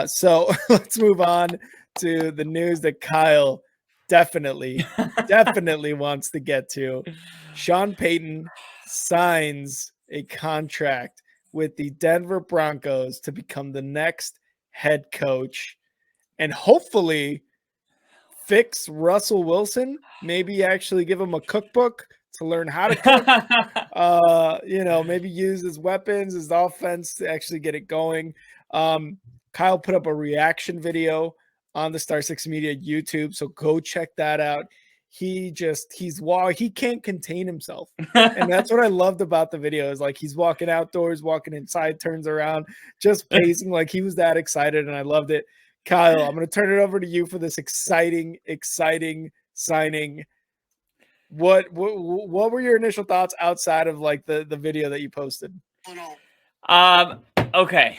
So let's move on to the news that Kyle definitely wants to get to. Sean Payton signs a contract with the Denver Broncos to become the next head coach and hopefully fix Russell Wilson, maybe actually give him a cookbook to learn how to cook. Maybe use his weapons, his offense to actually get it going. Kyle put up a reaction video on the Star Six Media YouTube, so go check that out. He can't contain himself. And that's what I loved about the video is like he's walking outdoors, walking inside, turns around, just pacing like he was that excited, and I loved it. Kyle, I'm going to turn it over to you for this exciting signing. What were your initial thoughts outside of like the video that you posted? Okay.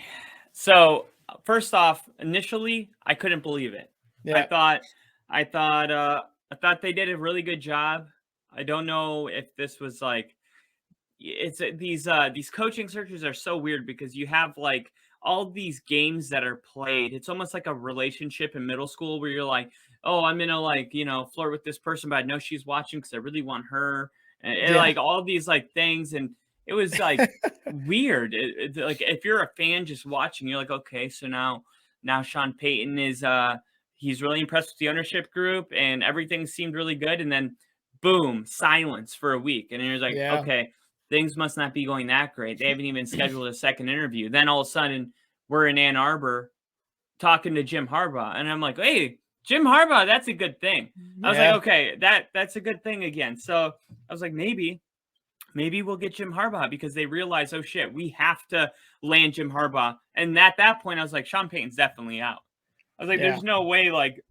So first off, initially I couldn't believe it. Yeah. I thought they did a really good job. I don't know if this was like these coaching searches are so weird because you have like all these games that are played. It's almost like a relationship in middle school where you're like, oh, I'm gonna like, flirt with this person, but I know she's watching because I really want her. And like all these like things. And it was like weird. Like if you're a fan just watching, you're like, okay, so now Sean Payton is he's really impressed with the ownership group and everything seemed really good. And then boom, silence for a week. And you're like, okay, things must not be going that great. They haven't even scheduled a second interview. Then all of a sudden we're in Ann Arbor talking to Jim Harbaugh. And I'm like, hey, Jim Harbaugh, that's a good thing. I was like, okay, that's a good thing again. So I was like, maybe we'll get Jim Harbaugh because they realize, oh shit, we have to land Jim Harbaugh. And at that point, I was like, Sean Payton's definitely out. I was like, there's no way like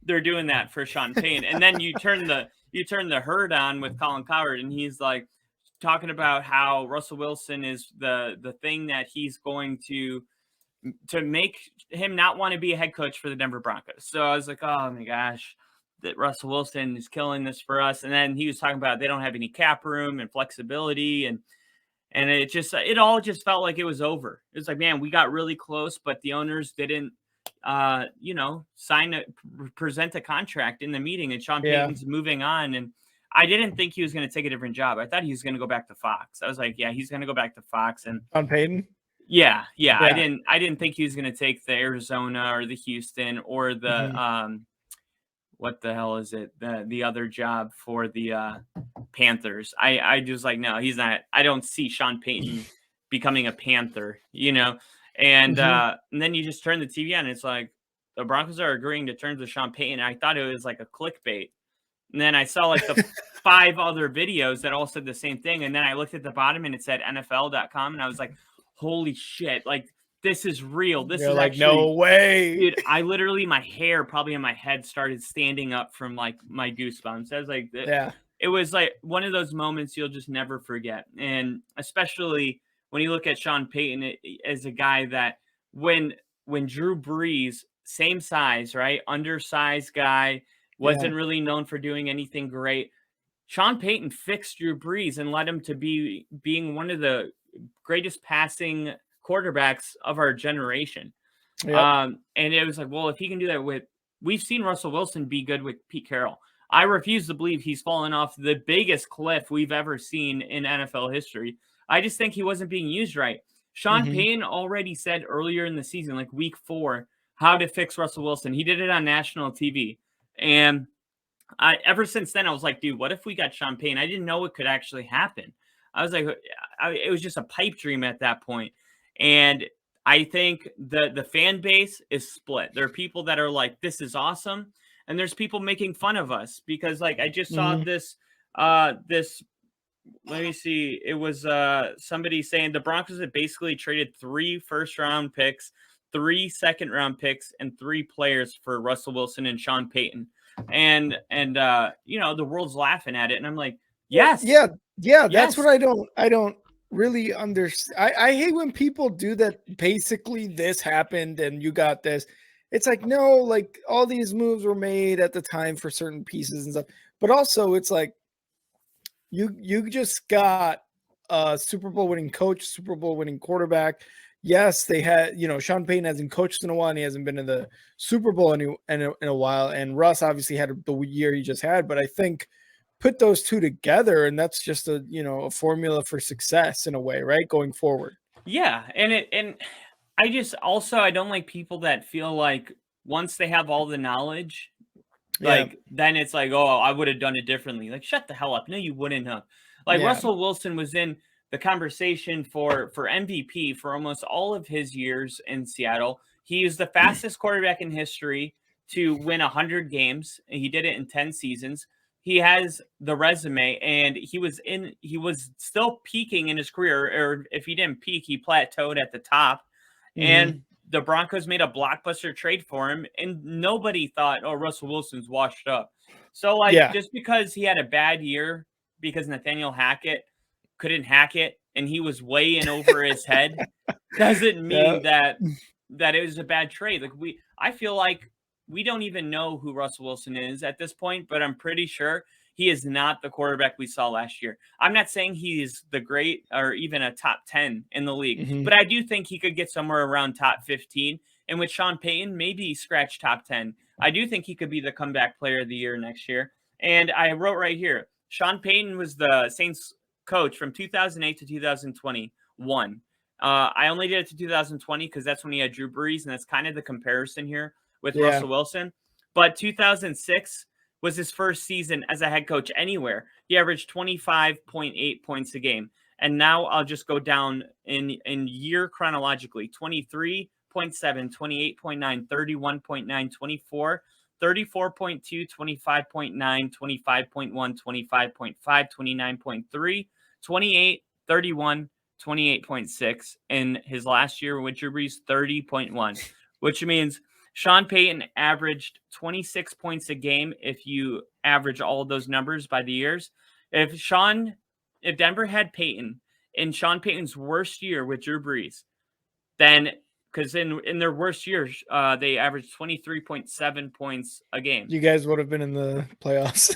they're doing that for Sean Payton. And then you turn the herd on with Colin Cowherd, and he's like talking about how Russell Wilson is the thing that he's going to make him not want to be a head coach for the Denver Broncos. So I was like, oh my gosh, that Russell Wilson is killing this for us. And then he was talking about they don't have any cap room and flexibility. And it all just felt like it was over. It was like, man, we got really close, but the owners didn't, present a contract in the meeting, and Sean Payton's moving on. And I didn't think he was going to take a different job. I thought he was going to go back to Fox. I was like, yeah, he's going to go back to Fox. And Sean Payton? Yeah. I didn't think he was going to take the Arizona or the Houston or the what the hell is it? The other job for the Panthers. I just like, no, he's not. I don't see Sean Payton becoming a Panther, And then you just turn the TV on and it's like the Broncos are agreeing to terms with Sean Payton. I thought it was like a clickbait. And then I saw like the 5 other videos that all said the same thing. And then I looked at the bottom and it said NFL.com. And I was like, holy shit, like this is real. This is like, actually, no way. Dude, I literally, my hair probably on my head started standing up from like my goosebumps. I was like, it was like one of those moments you'll just never forget. And especially when you look at Sean Payton as a guy that when Drew Brees, same size, right? Undersized guy, wasn't really known for doing anything great. Sean Payton fixed Drew Brees and led him to being one of the greatest passing quarterbacks of our generation. And it was like, well, if he can do that we've seen Russell Wilson be good with Pete Carroll. I refuse to believe he's fallen off the biggest cliff we've ever seen in NFL history. I just think he wasn't being used right. Sean Payton already said earlier in the season, like week 4, how to fix Russell Wilson. He did it on national TV. And ever since then, I was like, dude, what if we got Sean Payton? I didn't know it could actually happen. I was like, it was just a pipe dream at that point. And I think the fan base is split. There are people that are like, this is awesome. And there's people making fun of us because like, I just saw this, let me see. It was somebody saying the Broncos had basically traded 3 first-round picks, 3 second-round picks, and 3 players for Russell Wilson and Sean Payton. And the world's laughing at it. And I'm like, yes. Yeah. That's what I don't really understand. I hate when people do that. Basically, this happened and you got this. It's like, no, like all these moves were made at the time for certain pieces and stuff. But also it's like you just got a Super Bowl winning coach, Super Bowl winning quarterback. yes, they had, Sean Payton hasn't coached in a while, and he hasn't been in the Super Bowl in a while. And Russ obviously had the year he just had, but I think put those two together, and that's just a formula for success in a way, right? Going forward. Yeah. And I don't like people that feel like once they have all the knowledge, like then it's like, oh, I would have done it differently. Like, shut the hell up. No, you wouldn't have. Like Russell Wilson was in the conversation for MVP for almost all of his years in Seattle. He is the fastest quarterback in history to win 100 games, and he did it in 10 seasons. He has the resume, and he was still peaking in his career, or if he didn't peak, he plateaued at the top. And the Broncos made a blockbuster trade for him, and nobody thought, oh, Russell Wilson's washed up. So, just because he had a bad year because Nathaniel Hackett couldn't hack it and he was way in over his head doesn't mean that it was a bad trade. Like, I feel like we don't even know who Russell Wilson is at this point, but I'm pretty sure he is not the quarterback we saw last year. I'm not saying he's the great or even a top 10 in the league, but I do think he could get somewhere around top 15. And with Sean Payton, maybe scratch top 10. I do think he could be the comeback player of the year next year. And I wrote right here, Sean Payton was the Saints coach from 2008 to 2021. I only did it to 2020 because that's when he had Drew Brees, and that's kind of the comparison here with Russell Wilson. But 2006 was his first season as a head coach anywhere. He averaged 25.8 points a game. And now I'll just go down in year chronologically. 23.7, 28.9, 31.9, 24, 34.2, 25.9, 25.1, 25.5, 29.3, 28, 31, 28.6. In his last year with Drew Brees, 30.1, which means Sean Payton averaged 26 points a game if you average all of those numbers by the years. If Denver had Payton in Sean Payton's worst year with Drew Brees, then because in their worst years, they averaged 23.7 points a game. You guys would have been in the playoffs.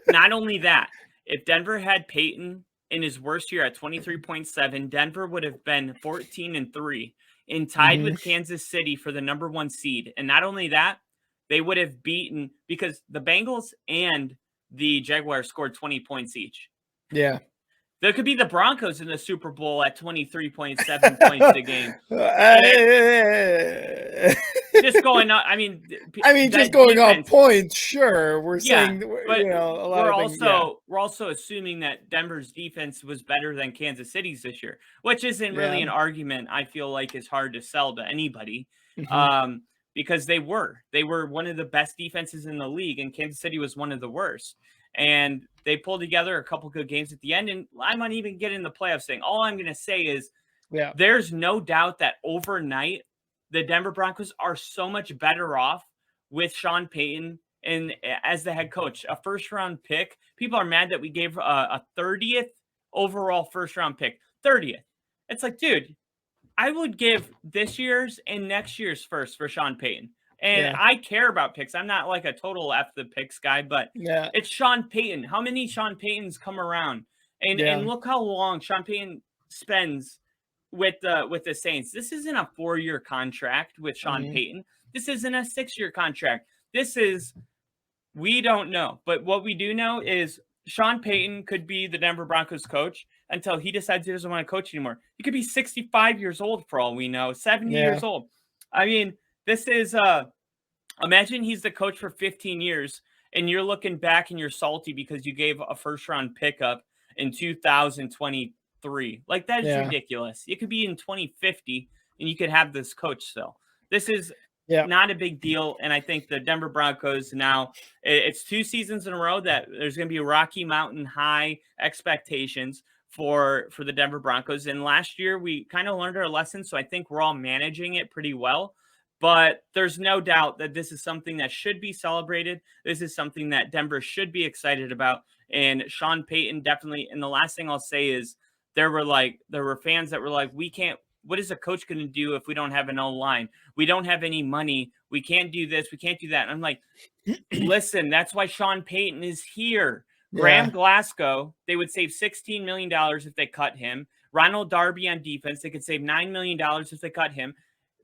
Not only that, if Denver had Payton in his worst year at 23.7, Denver would have been 14-3 and tied with Kansas City for the number 1 seed. And not only that, they would have beaten, because the Bengals and the Jaguars scored 20 points each. Yeah. There could be the Broncos in the Super Bowl at 23.7 points a game. Just going on. I mean, just going on points. Sure, we're saying, but a lot of things. We're also assuming that Denver's defense was better than Kansas City's this year, which isn't really an argument. I feel like is hard to sell to anybody, because they were one of the best defenses in the league, and Kansas City was one of the worst. And they pulled together a couple good games at the end, and I might even get in the playoffs thing. All I'm going to say is, there's no doubt that overnight, the Denver Broncos are so much better off with Sean Payton and as the head coach. A first-round pick. People are mad that we gave a 30th overall first-round pick. 30th. It's like, dude, I would give this year's and next year's first for Sean Payton. And I care about picks. I'm not like a total F the picks guy, but it's Sean Payton. How many Sean Paytons come around? And look how long Sean Payton spends with the Saints. This isn't a 4-year contract with Sean Payton. This isn't a 6-year contract. We don't know. But what we do know is Sean Payton could be the Denver Broncos coach until he decides he doesn't want to coach anymore. He could be 65 years old for all we know, 70 years old. I mean, this is imagine he's the coach for 15 years and you're looking back and you're salty because you gave a first round pickup in 2023. Like, that is ridiculous. It could be in 2050 and you could have this coach still. This is not a big deal. And I think the Denver Broncos now, it's 2 seasons in a row that there's going to be Rocky Mountain high expectations for the Denver Broncos. And last year we kind of learned our lesson. So I think we're all managing it pretty well. But there's no doubt that this is something that should be celebrated. This is something that Denver should be excited about. And Sean Payton definitely. And the last thing I'll say is there were fans that were like, what is a coach going to do if we don't have an O-line? We don't have any money. We can't do this. We can't do that. And I'm like, listen, that's why Sean Payton is here. Graham Glasgow, they would save $16 million if they cut him. Ronald Darby on defense. They could save $9 million if they cut him.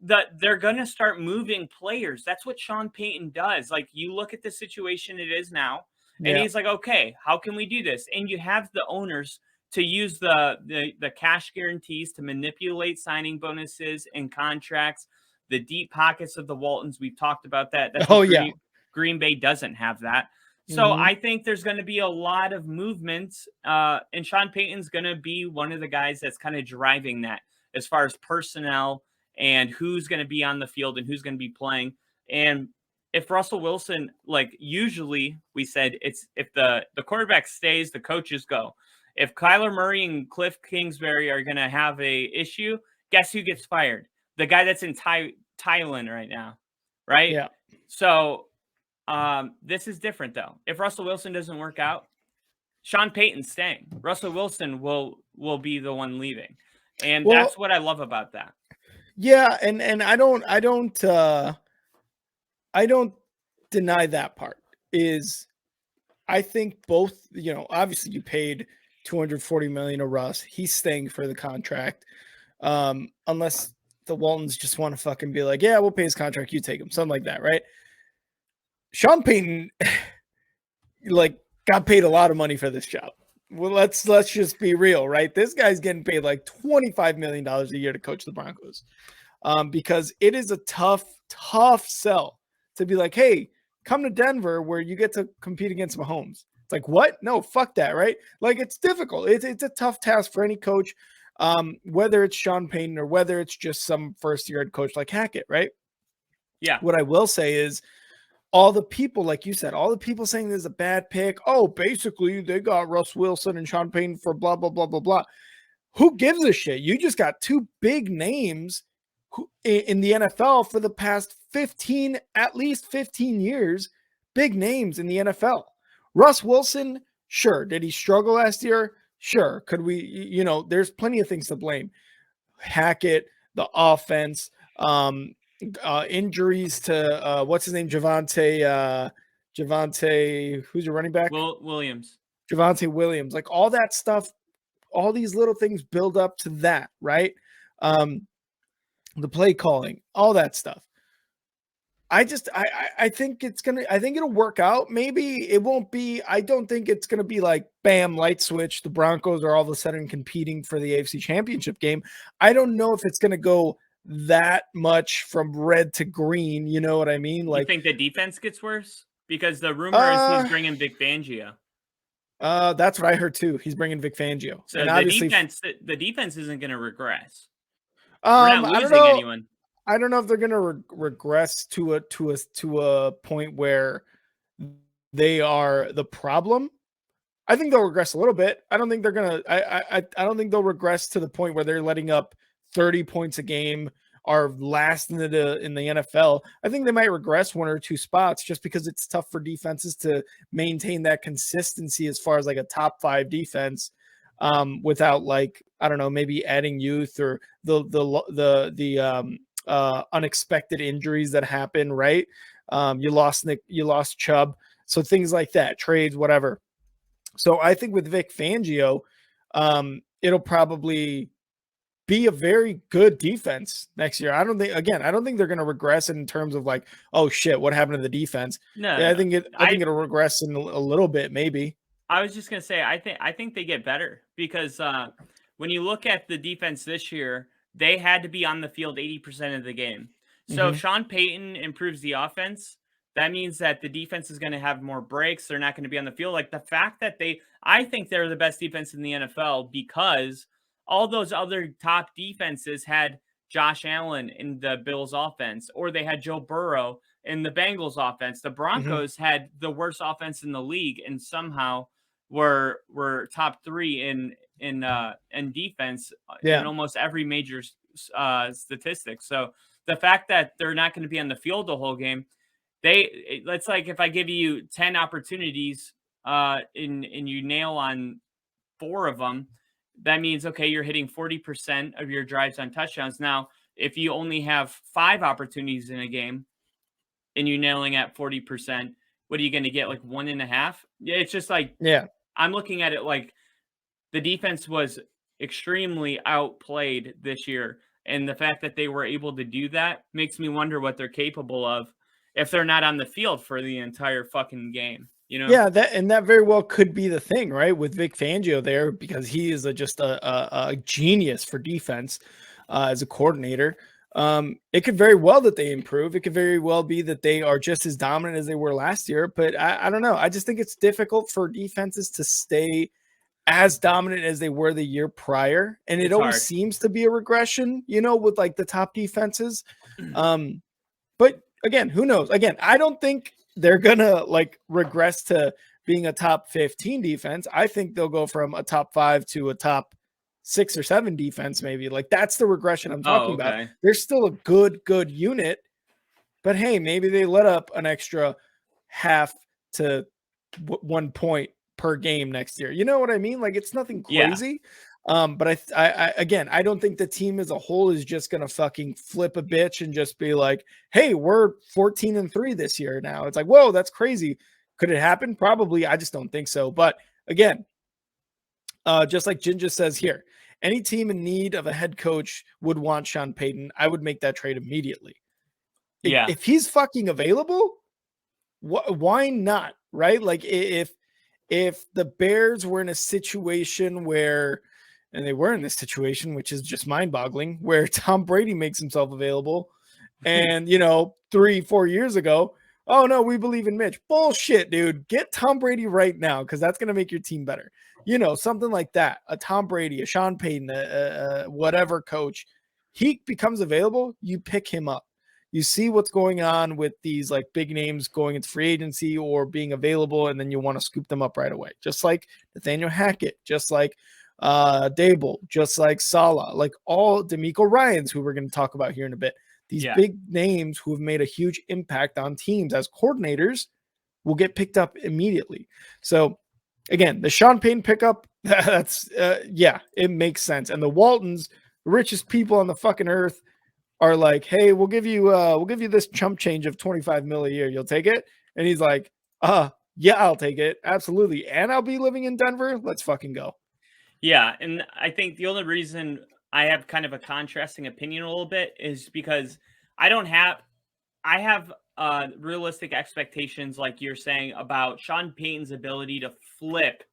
They're going to start moving players. That's what Sean Payton does. Like, you look at the situation it is now, and he's like, okay, how can we do this? And you have the owners to use the cash guarantees to manipulate signing bonuses and contracts, the deep pockets of the Waltons. We've talked about that. That's Green Bay doesn't have that. So I think there's going to be a lot of movements, and Sean Payton's going to be one of the guys that's kind of driving that as far as personnel and who's going to be on the field and who's going to be playing. And if Russell Wilson, like usually we said, it's if the quarterback stays, the coaches go. If Kyler Murray and Cliff Kingsbury are going to have a issue, guess who gets fired? The guy that's in Thailand right now, right? Yeah. So this is different, though. If Russell Wilson doesn't work out, Sean Payton's staying. Russell Wilson will be the one leaving. And that's what I love about that. Yeah, and I don't deny that part. Is I think both, obviously you paid $240 million to Russ. He's staying for the contract. Unless the Waltons just want to fucking be like, yeah, we'll pay his contract, you take him, something like that, right? Sean Payton got paid a lot of money for this job. Well, let's just be real, right? This guy's getting paid like $25 million a year to coach the Broncos, because it is a tough sell to be like, hey, come to Denver where you get to compete against Mahomes. It's like, what? No, fuck that, right? Like, it's difficult. It's a tough task for any coach, whether it's Sean Payton or whether it's just some first-year head coach like Hackett, right? Yeah. What I will say is, all the people, like you said, all the people saying there's a bad pick. Oh, basically, they got Russ Wilson and Sean Payton for blah, blah, blah, blah, blah. Who gives a shit? You just got two big names in the NFL for the past at least 15 years, big names in the NFL. Russ Wilson, sure. Did he struggle last year? Sure. Could we, there's plenty of things to blame. Hackett, the offense, injuries to what's his name? Javonte, who's your running back? Williams. Javonte Williams. Like, all that stuff, all these little things build up to that, right? The play calling, all that stuff. I think it'll work out. Maybe it won't be. I don't think it's going to be like bam, light switch. The Broncos are all of a sudden competing for the AFC Championship game. I don't know if it's going to go that much from red to green. You know what I mean? Like, you think the defense gets worse? Because the rumor is he's bringing Vic Fangio. That's what I heard too. He's bringing Vic Fangio. So and the defense isn't going to regress. We're not losing anyone. I don't know if they're going to regress to a point where they are the problem. I think they'll regress a little bit. I don't think they're going to. I don't think they'll regress to the point where they're letting up 30 points a game, are last in the NFL. I think they might regress one or two spots just because it's tough for defenses to maintain that consistency as far as like a top 5 defense, without, like, I don't know, maybe adding youth or the unexpected injuries that happen, right? You lost Chubb, so things like that, trades, whatever. So I think with Vic Fangio, it'll probably be a very good defense next year. I don't think they're going to regress in terms of like, oh shit, what happened to the defense? No, yeah, I think it'll regress in a little bit, maybe. I was just going to say, I think they get better because when you look at the defense this year, they had to be on the field 80% of the game. So if Sean Payton improves the offense, that means that the defense is going to have more breaks. They're not going to be on the field. Like, the fact that I think they're the best defense in the NFL because all those other top defenses had Josh Allen in the Bills offense, or they had Joe Burrow in the Bengals offense. The Broncos had the worst offense in the league and somehow were top 3 in defense in almost every major statistic. So the fact that they're not going to be on the field the whole game, it's like if I give you 10 opportunities and you nail on 4 of them, that means, okay, you're hitting 40% of your drives on touchdowns. Now, if you only have 5 opportunities in a game and you're nailing at 40%, what are you going to get? Like 1.5? Yeah, it's just like, I'm looking at it like the defense was extremely outplayed this year. And the fact that they were able to do that makes me wonder what they're capable of if they're not on the field for the entire fucking game, you know? Yeah, that very well could be the thing, right? With Vic Fangio there, because he is just a genius for defense as a coordinator. It could very well that they improve. It could very well be that they are just as dominant as they were last year. But I don't know. I just think it's difficult for defenses to stay as dominant as they were the year prior. And it always seems to be a regression, with like the top defenses. But again, who knows? Again, I don't think they're gonna like regress to being a top 15 defense. I think they'll go from a top 5 to a top 6 or 7 defense, maybe. Like that's the regression I'm talking about. They're still a good unit, but hey, maybe they let up an extra half to 1 point per game next year. You know what I mean? Like it's nothing crazy. But I again, I don't think the team as a whole is just gonna fucking flip a bitch and just be like, hey, we're 14-3 this year now. It's like, whoa, that's crazy. Could it happen? Probably. I just don't think so. But again, just like Ginger says here, any team in need of a head coach would want Sean Payton. I would make that trade immediately. Yeah. If he's fucking available, why not? Right? Like if the Bears were in a situation where, and they were in this situation, which is just mind-boggling, where Tom Brady makes himself available, and 3-4 years ago, oh no, we believe in Mitch. Bullshit, dude. Get Tom Brady right now because that's gonna make your team better. Something like that. A Tom Brady, a Sean Payton, whatever coach, he becomes available. You pick him up. You see what's going on with these like big names going into free agency or being available, and then you want to scoop them up right away. Just like Nathaniel Hackett, just like Dable, just like Saleh, like all D'Amico Ryans, who we're going to talk about here in a bit. These big names who have made a huge impact on teams as coordinators will get picked up immediately. So again, the Sean Payton pickup, that's it makes sense. And the Waltons, the richest people on the fucking earth, are like, hey, we'll give you this chump change of $25 million a year. You'll take it? And he's like, yeah, I'll take it. Absolutely. And I'll be living in Denver. Let's fucking go. Yeah. And I think the only reason I have kind of a contrasting opinion a little bit is because I have realistic expectations, like you're saying, about Sean Payton's ability to flip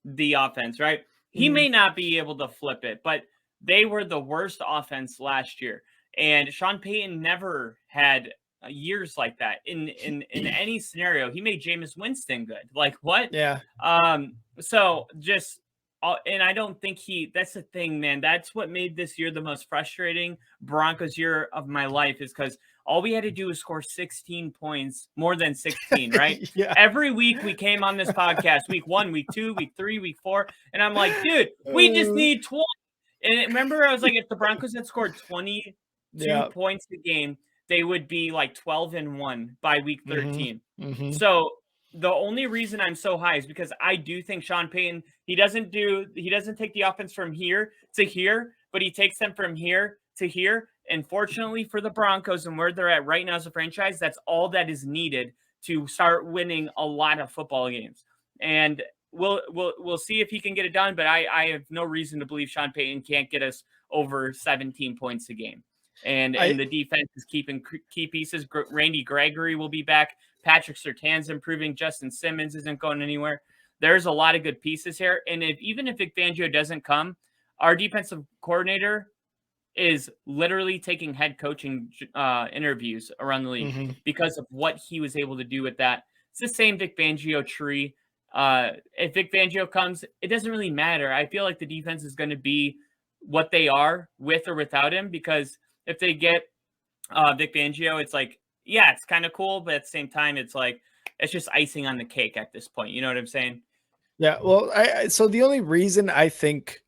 the offense, right? He may not be able to flip it, but they were the worst offense last year. And Sean Payton never had years like that in any scenario. He made Jameis Winston good. Like what? Yeah. So just, and I don't think that's the thing, man. That's what made this year the most frustrating Broncos year of my life, is because all we had to do was score 16 points, more than 16, right? Yeah. Every week we came on this podcast, week 1, week 2, week 3, week 4. And I'm like, dude, we just need 20. And remember, I was like, if the Broncos had scored 22 points a game, they would be like 12-1 by week 13. So the only reason I'm so high is because I do think Sean Payton, he doesn't take the offense from here to here, but he takes them from here to here. And fortunately for the Broncos and where they're at right now as a franchise, that's all that is needed to start winning a lot of football games. And we'll see if he can get it done, but I have no reason to believe Sean Payton can't get us over 17 points a game. And the defense is keeping key pieces. Randy Gregory will be back. Patrick Surtain's improving. Justin Simmons isn't going anywhere. There's a lot of good pieces here. And even if Vic Fangio doesn't come, our defensive coordinator is literally taking head coaching interviews around the league because of what he was able to do with that. It's the same Vic Fangio tree. If Vic Fangio comes, it doesn't really matter. I feel like the defense is going to be what they are with or without him, because if they get Vic Fangio, it's like, yeah, it's kind of cool, but at the same time, it's like, it's just icing on the cake at this point. You know what I'm saying? Yeah. Well, so the only reason I think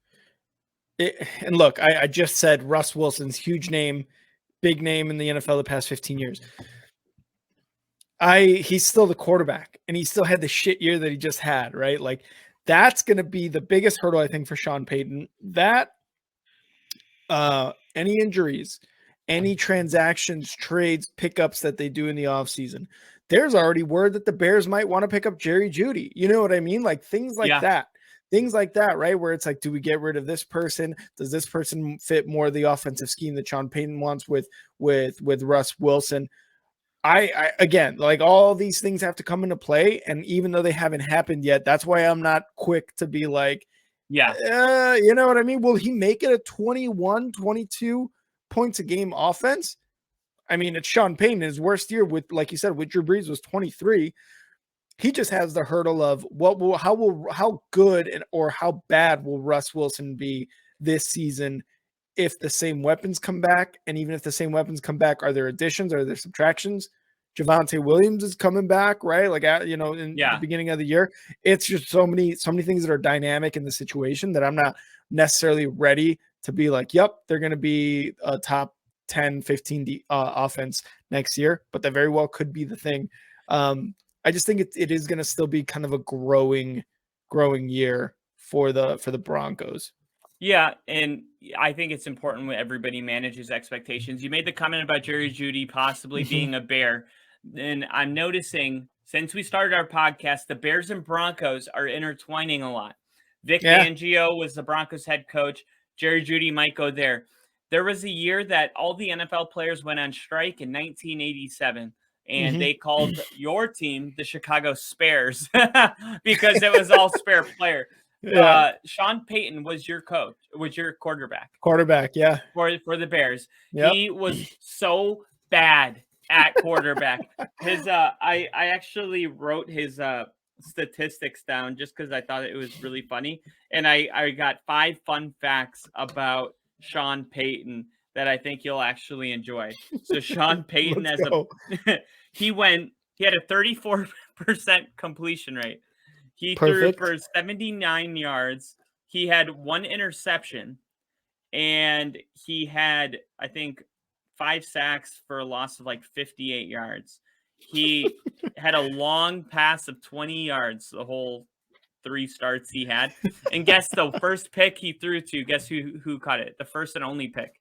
and look, I just said Russ Wilson's huge name, big name in the NFL the past 15 years. He's still the quarterback, and he still had the shit year that he just had, right? Like that's going to be the biggest hurdle, I think, for Sean Payton. That any injuries, any transactions, trades, pickups that they do in the offseason. There's already word that the Bears might want to pick up Jerry Jeudy. You know what I mean? Like things like that. things like that, right? Where it's like, do we get rid of this person? Does this person fit more the offensive scheme that Sean Payton wants with Russ Wilson? I again, like, all these things have to come into play, and even though they haven't happened yet, that's why I'm not quick to be like, you know what I mean? Will he make it a 21, 22 points a game offense? I mean, it's Sean Payton. His worst year with, like you said, with Drew Brees was 23. He just has the hurdle of how good or how bad will Russ Wilson be this season if the same weapons come back, and even if the same weapons come back, are there additions? Are there subtractions? Javonte Williams is coming back, right? Like, in the beginning of the year. It's just so many things that are dynamic in the situation that I'm not necessarily ready to be like, yep, they're going to be a top 10, 15 offense next year, but that very well could be the thing. I just think it is going to still be kind of a growing year for the Broncos. Yeah, and I think it's important when everybody manages expectations. You made the comment about Jerry Jeudy possibly being a Bear, and I'm noticing since we started our podcast, the Bears and Broncos are intertwining a lot. Vic Fangio was the Broncos head coach. Jerry Jeudy might go there. There was a year that all the NFL players went on strike in 1987. And they called your team the Chicago Spares because it was all spare player. Sean Payton was your coach, was your quarterback. For the Bears. Yep. He was so bad at quarterback. His I actually wrote his statistics down just because I thought it was really funny. And I got 5 fun facts about Sean Payton that I think you'll actually enjoy. So Sean Payton he had a 34% completion rate. He threw for 79 yards. He had 1 interception, and he had, I think, 5 sacks for a loss of like 58 yards. He had a long pass of 20 yards the whole 3 starts he had. And guess the first pick he threw to, guess who caught it? The first and only pick.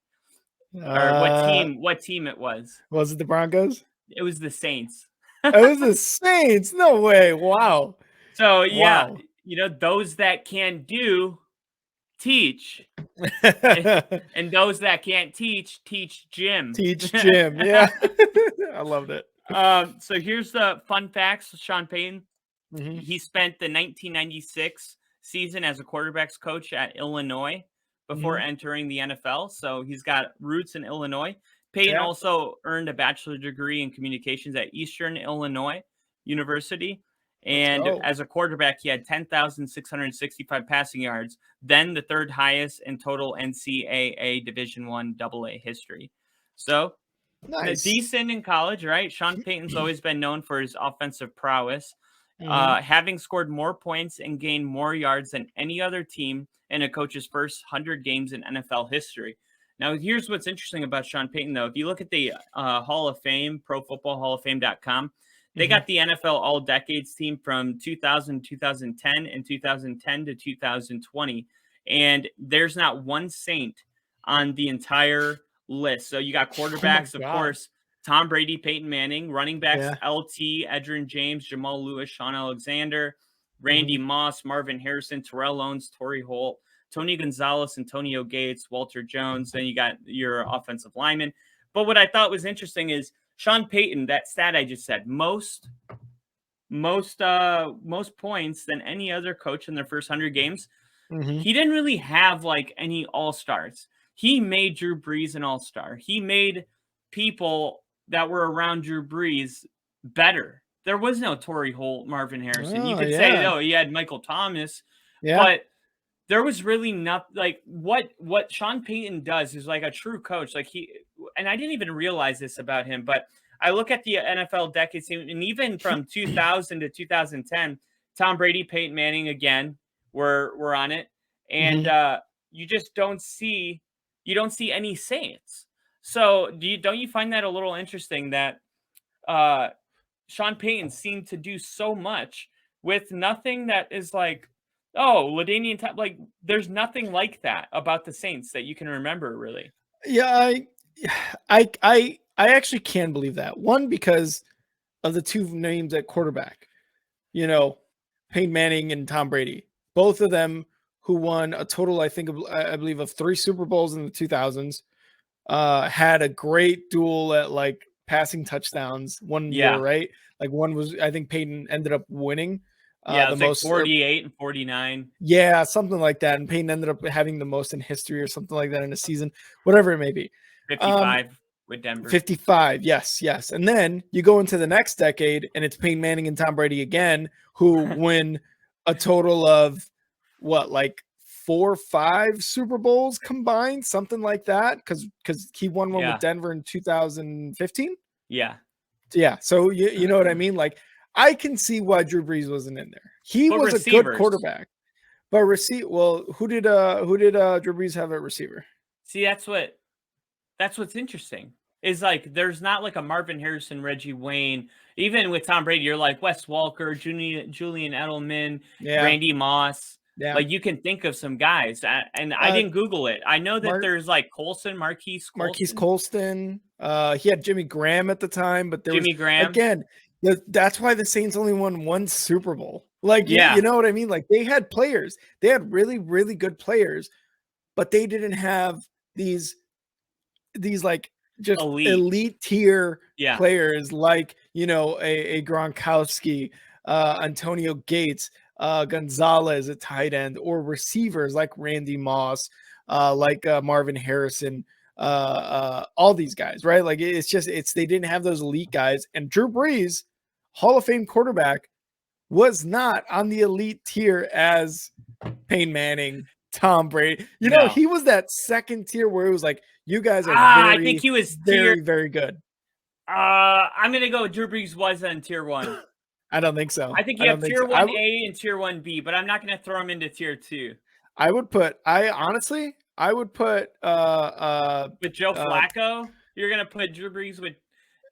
Or what team it was. Was it the Broncos? It was the Saints. It was the Saints. No way. Wow. So, those that can do, teach. and those that can't teach Jim. Teach Jim. Yeah. I loved it. So here's the fun facts. Sean Payton. He spent the 1996 season as a quarterbacks coach at Illinois before entering the NFL. So he's got roots in Illinois. Payton also earned a bachelor's degree in communications at Eastern Illinois University. And as a quarterback, he had 10,665 passing yards, then the 3rd highest in total NCAA Division I AA history. So decent in college, right? Sean Payton's always been known for his offensive prowess, having scored more points and gained more yards than any other team in a coach's first 100 games in NFL history. Now, here's what's interesting about Sean Payton, though. If you look at the Hall of Fame, ProFootballHallOfFame.com, they got the NFL All-Decades team from 2000 to 2010 and 2010 to 2020. And there's not one Saint on the entire list. So you got quarterbacks, of course, Tom Brady, Peyton Manning, running backs, LT, Edgerrin James, Jamal Lewis, Sean Alexander, Randy Moss, Marvin Harrison, Terrell Owens, Torrey Holt, Tony Gonzalez, Antonio Gates, Walter Jones. Then you got your offensive linemen. But what I thought was interesting is Sean Payton, that stat I just said, most points than any other coach in their first 100 games. He didn't really have like any all-stars. He made Drew Brees an all-star. He made people that were around Drew Brees better. There was no Torrey Holt, Marvin Harrison. You could say, he had Michael Thomas, but there was really nothing. Like what Sean Payton does is like a true coach. Like and I didn't even realize this about him, but I look at the NFL decades team, and even from 2000 to 2010, Tom Brady, Peyton Manning again were on it, and you just don't see any Saints. So don't you find that a little interesting that Sean Payton seemed to do so much with nothing that is like, LaDainian Top, like there's nothing like that about the Saints that you can remember, really. Yeah, I actually can believe that. One, because of the 2 names at quarterback, Peyton Manning and Tom Brady. both of them who won a total, I believe, of 3 Super Bowls in the 2000s, had a great duel at like passing touchdowns one year, right? Like one was, I think Payton ended up winning. Yeah, the it's like most 48 and 49. Yeah, something like that. And Payton ended up having the most in history or something like that in a season, whatever it may be. 55 with Denver. 55, yes. And then you go into the next decade, and it's Peyton Manning and Tom Brady again, who win a total of what, like 4 or 5 Super Bowls combined, something like that, because he won one with Denver in 2015. Yeah. So you know what I mean? Like, I can see why Drew Brees wasn't in there. He was a good quarterback. But who did Drew Brees have at receiver? See, that's what's interesting. Is like there's not like a Marvin Harrison, Reggie Wayne. Even with Tom Brady, you're like Wes Welker, Julian Edelman, Randy Moss. Yeah. Like you can think of some guys, and I didn't Google it. I know that there's like Marquise Colston. He had Jimmy Graham at the time, but there Jimmy Graham again. That's why the Saints only won 1 Super Bowl. Like, you know what I mean? Like, they had players. They had really, really good players, but they didn't have these like just elite tier players like, you know, a Gronkowski, Antonio Gates, Gonzalez at tight end, or receivers like Randy Moss, like Marvin Harrison, all these guys, right? Like, they didn't have those elite guys. And Drew Brees, Hall of Fame quarterback, was not on the elite tier as Peyton Manning, Tom Brady. You know, he was that second tier where it was like, you guys are I think he was very, very good. I'm gonna go. Drew Brees was on tier 1. I don't think so. I think you have tier 1A and tier 1B, but I'm not gonna throw him into tier 2. I would put with Joe Flacco. You're gonna put Drew Brees with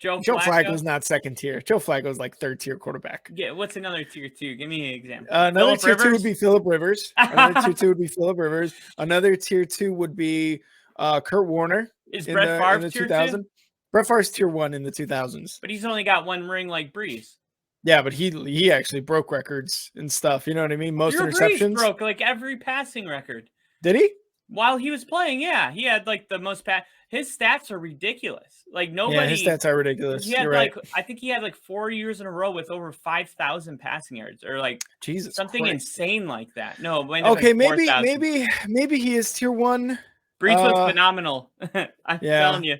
Joe Flacco's not second tier. Joe Flacco's like third tier quarterback. Yeah, what's another tier 2? Give me an example. Another tier 2 would be Phillip Rivers. Another tier 2 would be Phillip Rivers. Another tier 2 would be Kurt Warner. Is Brett Favre tier 2? Brett Favre's tier 1 in the 2000s. But he's only got 1 ring like Brees. Yeah, but he actually broke records and stuff. You know what I mean? Most interceptions. Brees broke like every passing record. Did he? While he was playing, yeah, he had like the most his stats are ridiculous. Like nobody. Yeah, his stats are ridiculous. He had You're like right. I think he had like 4 years in a row with over 5,000 passing yards, or like Jesus, something Christ. Insane like that. No, okay, like maybe he is tier 1. Brees was phenomenal. I'm telling you.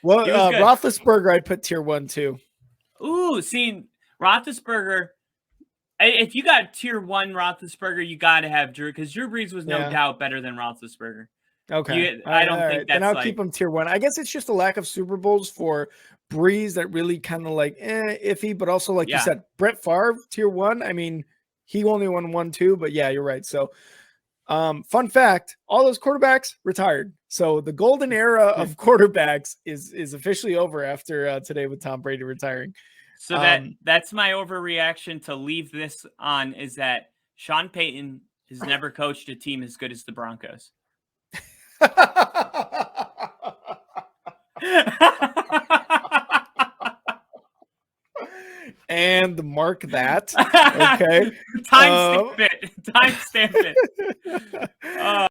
Well, Roethlisberger, I'd put tier 1 too. Ooh, see, Roethlisberger. If you got tier 1 Roethlisberger, you got to have Drew, because Drew Brees was no doubt better than Roethlisberger. Okay, I don't think that's. Then I'll keep him tier 1. I guess it's just a lack of Super Bowls for Brees that really kind of like iffy, but also like you said, Brett Favre tier 1. I mean, he only won 1 too, but yeah, you're right. So, fun fact: all those quarterbacks retired. So the golden era of quarterbacks is officially over after today with Tom Brady retiring. So that's my overreaction to leave this on, is that Sean Payton has never coached a team as good as the Broncos. And mark that. Okay. Timestamp it.